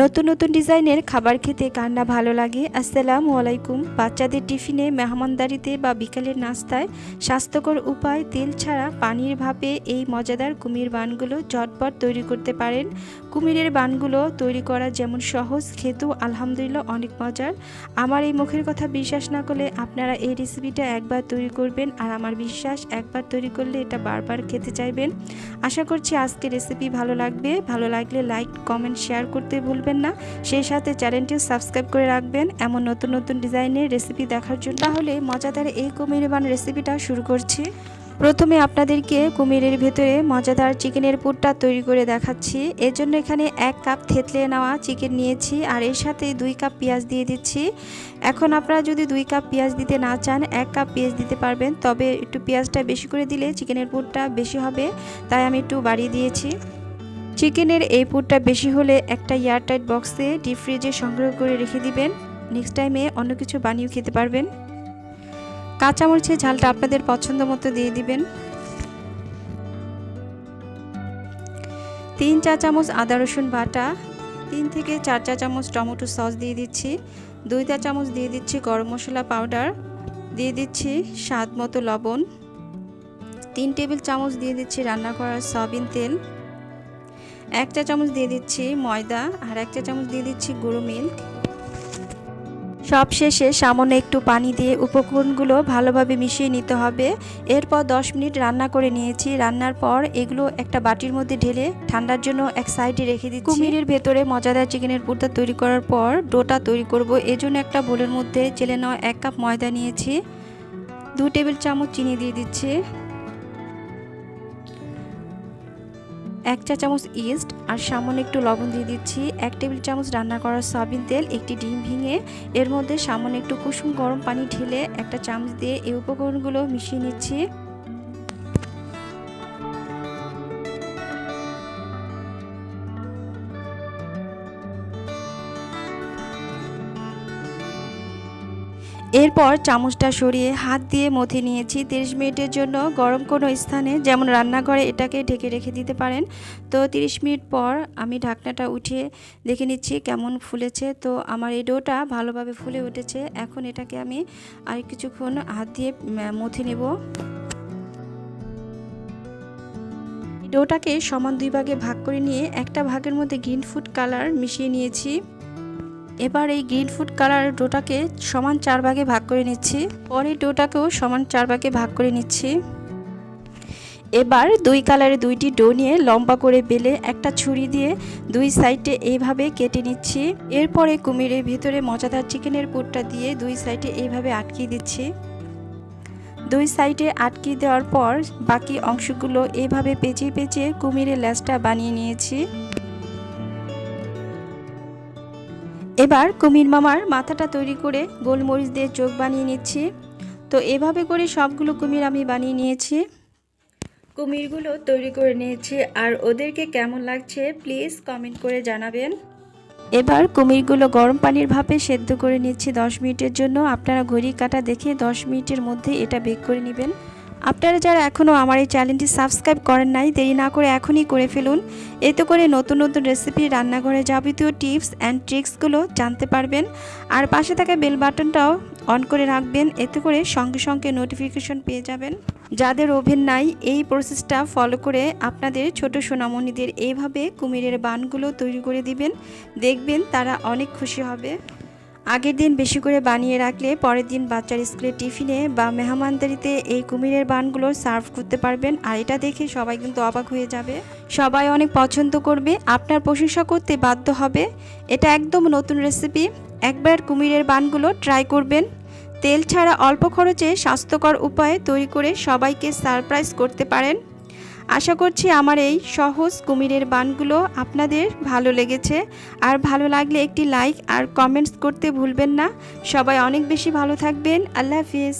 নতুন নতুন ডিজাইনের খাবার খেতে কার না ভালো লাগে। আসসালামু আলাইকুম। বাচ্চাদের টিফিনে, মেহমানদারিতে বা বিকালের নাস্তায় স্বাস্থ্যকর উপায় তেল ছাড়া পানির ভাপে এই মজাদার কুমির বানগুলো ঝটপট তৈরি করতে পারেন। কুমিরের বানগুলো তৈরি করা যেমন সহজ, খেতেও আলহামদুলিল্লাহ অনেক মজার। আমার এই মুখের কথা বিশ্বাস না করলে আপনারা এই রেসিপিটা একবার তৈরি করবেন, আর আমার বিশ্বাস একবার তৈরি করলে এটা বারবার খেতে চাইবেন। আশা করছি আজকের রেসিপি ভালো লাগবে। ভালো লাগলে লাইক, কমেন্ট, শেয়ার করতে ভুলবেন না। সেই সাথে চ্যানেলটিও সাবস্ক্রাইব করে রাখবেন এমন নতুন নতুন ডিজাইনের রেসিপি দেখার জন্য। তাহলে মজাদার এই কুমির বান রেসিপিটা শুরু করছি। প্রথমে আপনাদেরকে কুমিরের ভেতরে মজাদার চিকেনের পুরটা তৈরি করে দেখাচ্ছি। এর জন্য এখানে 1 কাপ থেতলে নেওয়া চিকেন নিয়েছি, আর এর সাথে 2 কাপ পেঁয়াজ দিয়ে দিচ্ছি। এখন আপনারা যদি 2 কাপ পেঁয়াজ দিতে না চান, 1 কাপ পেঁয়াজ দিতে পারবেন, তবে একটু পেঁয়াজটা বেশি করে দিলে চিকেনের পুরটা বেশি হবে, তাই আমি একটু বাড়িয়ে দিয়েছি। চিকেনের এই পুরটা বেশি হলে একটা এয়ারটাইট বক্সে ডিপ ফ্রিজে সংগ্রহ করে রেখে দিবেন। নেক্সট টাইমে অন্য কিছু বানিয়েও খেতে পারবেন। কাঁচামরিচের ঝালটা আপনাদের পছন্দ মতো দিয়ে দিবেন। 3 চা চামচ আদা রসুন বাটা, 3 থেকে 4 চা চামচ টমেটো সস দিয়ে দিচ্ছি, 2 চা চামচ দিয়ে দিচ্ছি গরম মশলা পাউডার, দিয়ে দিচ্ছি স্বাদ মতো লবণ, 3 টেবিল চামচ দিয়ে দিচ্ছি রান্না করা সয়াবিন তেল, 1 চা চামচ দিয়ে দিচ্ছি ময়দা, আর 1 চা চামচ দিয়ে দিচ্ছি গুঁড়ো মিল্ক। সব শেষে সামান্য একটু পানি দিয়ে উপকরণগুলো ভালোভাবে মিশিয়ে নিতে হবে। এরপর 10 মিনিট রান্না করে নিয়েছি। রান্নার পর এগুলো একটা বাটির মধ্যে ঢেলে ঠান্ডার জন্য এক সাইডে রেখে দিচ্ছি। কুমিরের ভেতরে মজাদার চিকেনের পুরটা তৈরি করার পর ডোটা তৈরি করব। এজন্য একটা বোলের মধ্যে চেলে নেওয়া 1 কাপ ময়দা নিয়েছি, 2 টেবিল চামচ চিনি দিয়ে দিচ্ছি, 1 চা চামচ ইস্ট আর সামান্য একটু লবণ দিয়ে দিচ্ছি, 1 টেবিল চামচ রান্না করা সয়াবিন তেল, একটি ডিম ভেঙে এর মধ্যে সামান্য একটু কুসুম গরম পানি ঢেলে একটা চামচ দিয়ে এই উপকরণগুলো মিশিয়ে নিচ্ছি। এরপর চামচটা সরিয়ে হাত দিয়ে মথে নিয়েছি। 30 মিনিটের জন্য গরম কোনো স্থানে, যেমন রান্নাঘরে, এটাকে ঢেকে রেখে দিতে পারেন। তো 30 মিনিট পর আমি ঢাকনাটা উঠিয়ে দেখে নিচ্ছি কেমন ফুলেছে। তো আমার এই ডোটা ভালোভাবে ফুলে উঠেছে। এখন এটাকে আমি আর কিছুক্ষণ হাত দিয়ে মথে নেব। ডোটাকে সমান 2 ভাগে ভাগ করে নিয়ে একটা ভাগের মধ্যে গ্রিন ফুড কালার মিশিয়ে নিয়েছি। এবার এই গ্রিন ফুড কালার ডোটাকে সমান 4 ভাগে ভাগ করে নিচ্ছি। পরে ডোটাকেও সমান 4 ভাগে ভাগ করে নিচ্ছি। এবার 2 কালারের 2টি ডো নিয়ে লম্বা করে বেলে একটা ছুরি দিয়ে 2 সাইডে এইভাবে কেটে নিচ্ছি। এরপরে কুমিরের ভিতরে মজাদার চিকেনের পুরটা দিয়ে 2 সাইডে এইভাবে আটকিয়ে দিচ্ছি। 2 সাইডে আটকিয়ে দেওয়ার পর বাকি অংশগুলো এইভাবে পেঁচিয়ে পেঁচিয়ে কুমিরের লেজটা বানিয়ে নিয়েছি। এবার কুমির মামার মাথাটা তৈরি করে গোলমরিচ দিয়ে চোখ বানিয়ে নিচ্ছি। তো এভাবে করে সবগুলো কুমির আমি বানিয়ে নিয়েছি। কুমিরগুলো তৈরি করে নিয়েছি, আর ওদেরকে কেমন লাগছে প্লিজ কমেন্ট করে জানাবেন। এবার কুমিরগুলো গরম পানির ভাপে সেদ্ধ করে নিচ্ছি 10 মিনিটের জন্য। আপনারা ঘড়ি কাঁটা দেখে 10 মিনিটের মধ্যে এটা বেক করে নেবেন। আপনারা যারা এখনও আমার এই চ্যানেলটি সাবস্ক্রাইব করেন নাই, দেরি না করে এখনই করে ফেলুন। এতে করে নতুন নতুন রেসিপি, রান্নাঘরে যাবতীয় টিপস অ্যান্ড ট্রিক্সগুলো জানতে পারবেন। আর পাশে থাকা বেল বাটনটাও অন করে রাখবেন, এতে করে সঙ্গে সঙ্গে নোটিফিকেশন পেয়ে যাবেন। যাদের ওভেন নাই, এই প্রসেসটা ফলো করে আপনাদের ছোট সোনামণিদের এইভাবে কুমিরের বানগুলো তৈরি করে দিবেন। দেখবেন তারা অনেক খুশি হবে। আগের দিন বেশি করে বানিয়ে রাখলে পরের দিন বাচ্চার স্কুলে টিফিনে বা মেহমানদারিতে এই কুমিরের বানগুলো সার্ভ করতে পারবেন। আর এটা দেখে সবাই কিন্তু অবাক হয়ে যাবে, সবাই অনেক পছন্দ করবে, আপনার প্রশংসা করতে বাধ্য হবে। এটা একদম নতুন রেসিপি, একবার কুমিরের বানগুলো ট্রাই করবেন। তেল ছাড়া অল্প খরচে স্বাস্থ্যকর উপায়ে তৈরি করে সবাইকে সারপ্রাইজ করতে পারেন। আশা করছি আমার এই সহজ কুমিরের বানগুলো আপনাদের ভালো লেগেছে। আর ভালো লাগলে একটি লাইক আর কমেন্টস করতে ভুলবেন না। সবাই অনেক বেশি ভালো থাকবেন। আল্লাহ হাফিজ।